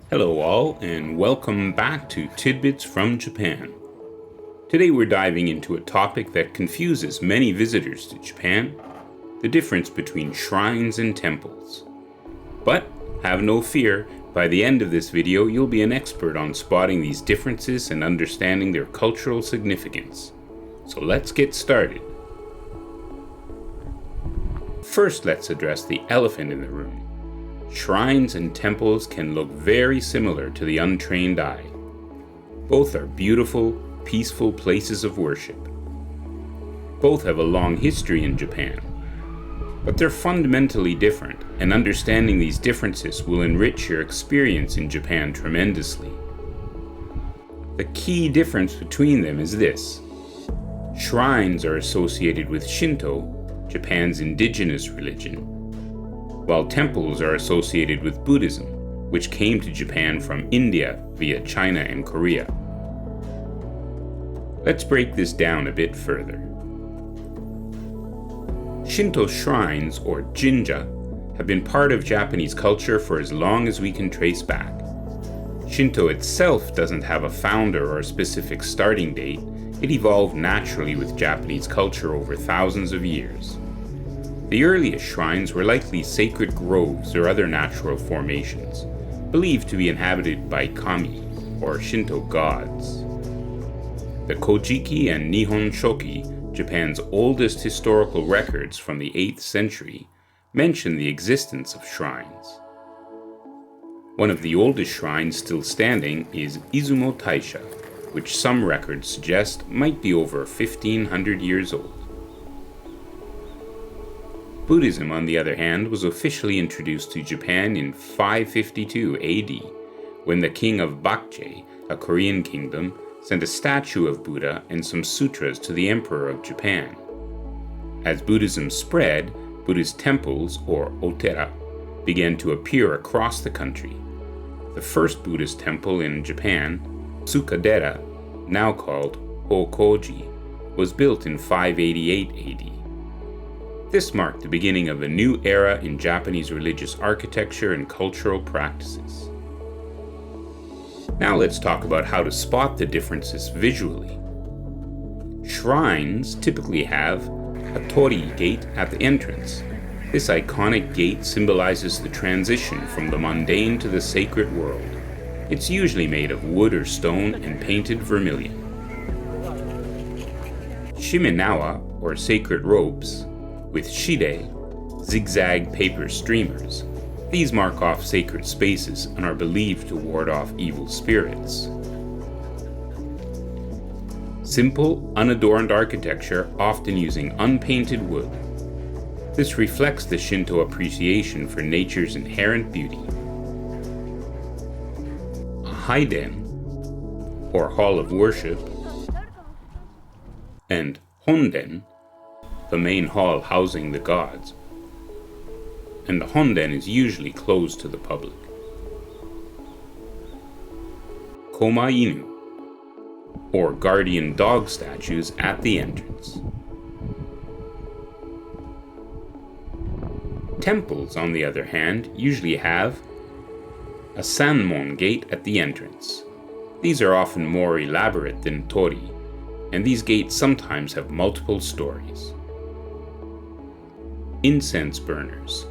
Hello all, and welcome back to Tidbits from Japan. Today we're diving into a topic that confuses many visitors to Japan, the difference between shrines and temples. But have no fear, by the end of this video you'll be an expert on spotting these differences and understanding their cultural significance. So let's get started. First, let's address the elephant in the room. Shrines and temples can look very similar to the untrained eye. Both are beautiful, peaceful places of worship. Both have a long history in Japan, but they're fundamentally different, and understanding these differences will enrich your experience in Japan tremendously. The key difference between them is this. Shrines are associated with Shinto, Japan's indigenous religion, while temples are associated with Buddhism, which came to Japan from India via China and Korea. Let's break this down a bit further. Shinto shrines, or jinja, have been part of Japanese culture for as long as we can trace back. Shinto itself doesn't have a founder or a specific starting date. It evolved naturally with Japanese culture over thousands of years. The earliest shrines were likely sacred groves or other natural formations, believed to be inhabited by kami, or Shinto gods. The Kojiki and Nihon Shoki, Japan's oldest historical records from the 8th century, mention the existence of shrines. One of the oldest shrines still standing is Izumo Taisha, which some records suggest might be over 1500 years old. Buddhism, on the other hand, was officially introduced to Japan in 552 AD, when the king of Baekje, a Korean kingdom, sent a statue of Buddha and some sutras to the emperor of Japan. As Buddhism spread, Buddhist temples, or otera, began to appear across the country. The first Buddhist temple in Japan, Tsukadera, now called Hokoji, was built in 588 AD. This marked the beginning of a new era in Japanese religious architecture and cultural practices. Now let's talk about how to spot the differences visually. Shrines typically have a torii gate at the entrance. This iconic gate symbolizes the transition from the mundane to the sacred world. It's usually made of wood or stone and painted vermilion. Shimenawa, or sacred ropes, with shide, zigzag paper streamers. These mark off sacred spaces and are believed to ward off evil spirits. Simple, unadorned architecture, often using unpainted wood. This reflects the Shinto appreciation for nature's inherent beauty. A haiden, or hall of worship, and honden, the main hall housing the gods, and the honden is usually closed to the public. Koma-inu, or guardian dog statues at the entrance. Temples, on the other hand, usually have a sanmon gate at the entrance. These are often more elaborate than torii, and these gates sometimes have multiple stories. Incense burners,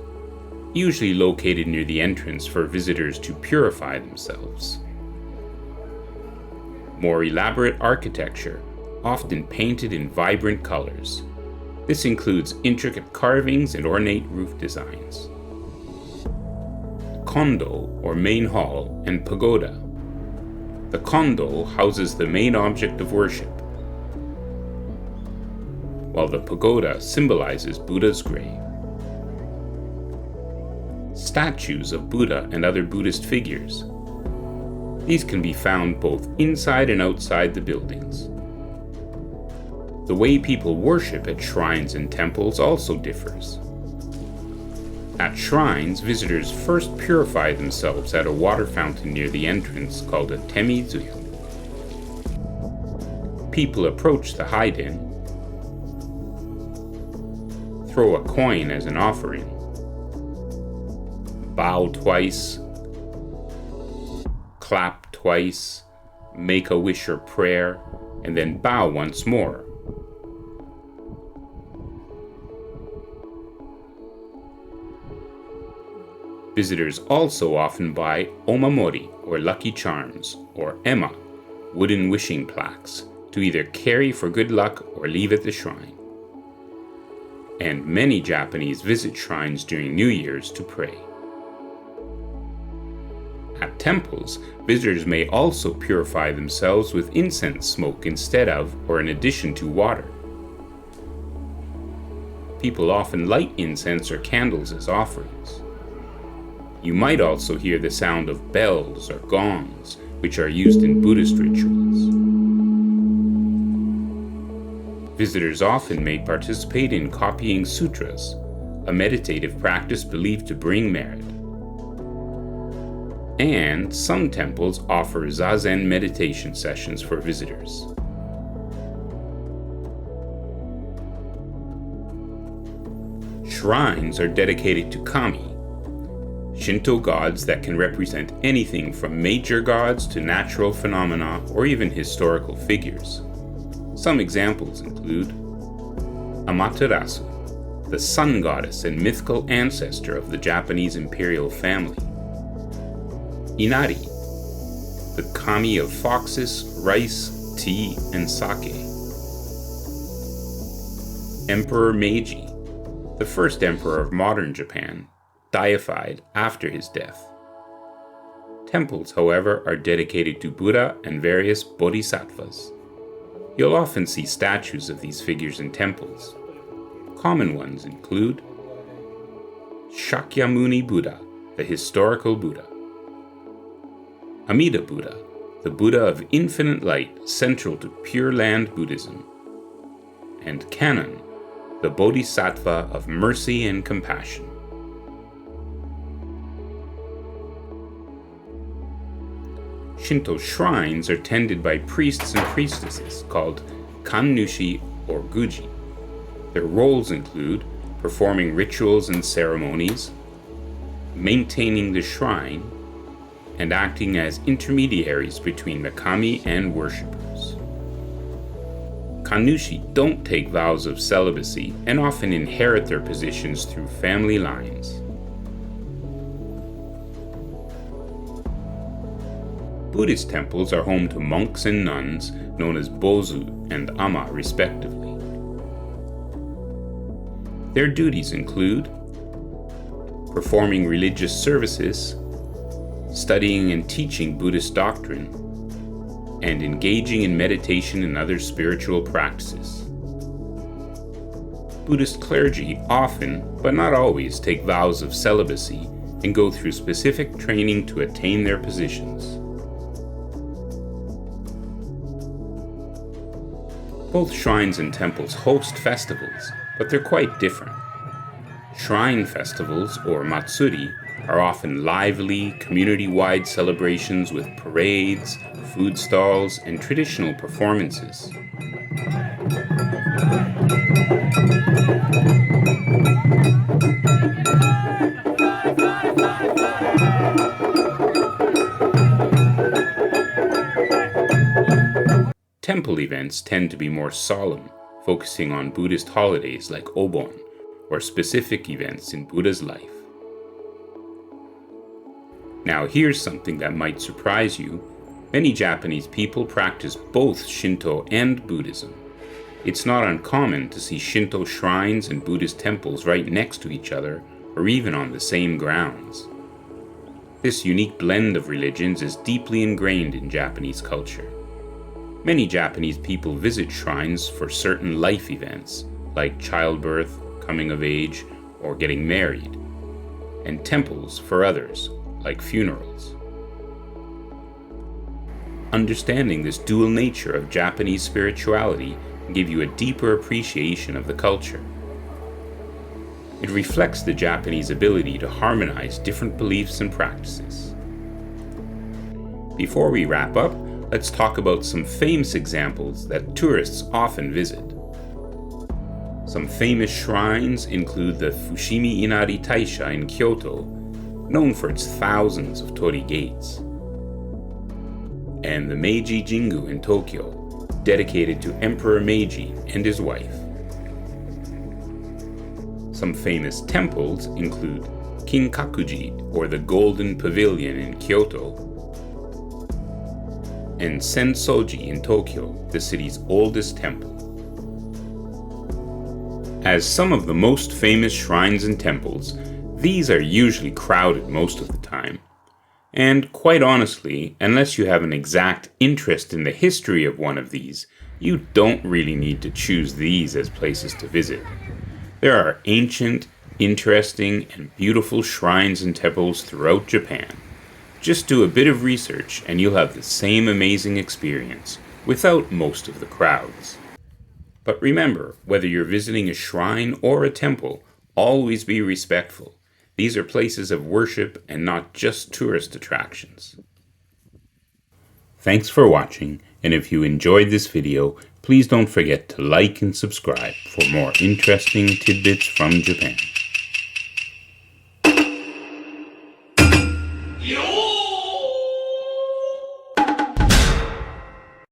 usually located near the entrance for visitors to purify themselves. More elaborate architecture, often painted in vibrant colors. This includes intricate carvings and ornate roof designs. Kondo, or main hall, and pagoda. The kondo houses the main object of worship, while the pagoda symbolizes Buddha's grave. Statues of Buddha and other Buddhist figures. These can be found both inside and outside the buildings. The way people worship at shrines and temples also differs. At shrines, visitors first purify themselves at a water fountain near the entrance called a temizuyo. People approach the haiden, throw a coin as an offering, bow twice, clap twice, make a wish or prayer, and then bow once more. Visitors also often buy omamori, or lucky charms, or ema, wooden wishing plaques, to either carry for good luck or leave at the shrine. And many Japanese visit shrines during New Year's to pray. At temples, visitors may also purify themselves with incense smoke instead of or in addition to water. People often light incense or candles as offerings. You might also hear the sound of bells or gongs, which are used in Buddhist rituals. Visitors often may participate in copying sutras, a meditative practice believed to bring merit. And some temples offer zazen meditation sessions for visitors. Shrines are dedicated to kami, Shinto gods that can represent anything from major gods to natural phenomena or even historical figures. Some examples include Amaterasu, the sun goddess and mythical ancestor of the Japanese imperial family. Inari, the kami of foxes, rice, tea, and sake. Emperor Meiji, the first emperor of modern Japan, deified after his death. Temples, however, are dedicated to Buddha and various bodhisattvas. You'll often see statues of these figures in temples. Common ones include Shakyamuni Buddha, the historical Buddha; Amida Buddha, the Buddha of infinite light central to Pure Land Buddhism; and Kannon, the Bodhisattva of mercy and compassion. Shinto shrines are tended by priests and priestesses called kannushi or guji. Their roles include performing rituals and ceremonies, maintaining the shrine, and acting as intermediaries between the kami and worshippers. Kannushi don't take vows of celibacy and often inherit their positions through family lines. Buddhist temples are home to monks and nuns known as bozu and ama respectively. Their duties include performing religious services, studying and teaching Buddhist doctrine, and engaging in meditation and other spiritual practices. Buddhist clergy often, but not always, take vows of celibacy and go through specific training to attain their positions. Both shrines and temples host festivals, but they're quite different. Shrine festivals, or matsuri, are often lively, community-wide celebrations with parades, food stalls, and traditional performances. Temple events tend to be more solemn, focusing on Buddhist holidays like Obon, or specific events in Buddha's life. Now here's something that might surprise you. Many Japanese people practice both Shinto and Buddhism. It's not uncommon to see Shinto shrines and Buddhist temples right next to each other, or even on the same grounds. This unique blend of religions is deeply ingrained in Japanese culture. Many Japanese people visit shrines for certain life events, like childbirth, coming of age, or getting married, and temples for others, like funerals. Understanding this dual nature of Japanese spirituality can give you a deeper appreciation of the culture. It reflects the Japanese ability to harmonize different beliefs and practices. Before we wrap up, let's talk about some famous examples that tourists often visit. Some famous shrines include the Fushimi Inari Taisha in Kyoto, known for its thousands of torii gates. and the Meiji Jingu in Tokyo, dedicated to Emperor Meiji and his wife. Some famous temples include Kinkakuji, or the Golden Pavilion in Kyoto, and Sensoji in Tokyo, the city's oldest temple. As some of the most famous shrines and temples, these are usually crowded most of the time. And quite honestly, unless you have an exact interest in the history of one of these, you don't really need to choose these as places to visit. There are ancient, interesting, and beautiful shrines and temples throughout Japan. Just do a bit of research and you'll have the same amazing experience, without most of the crowds. But remember, whether you're visiting a shrine or a temple, always be respectful. These are places of worship and not just tourist attractions. Thanks for watching, and if you enjoyed this video, please don't forget to like and subscribe for more interesting tidbits from Japan.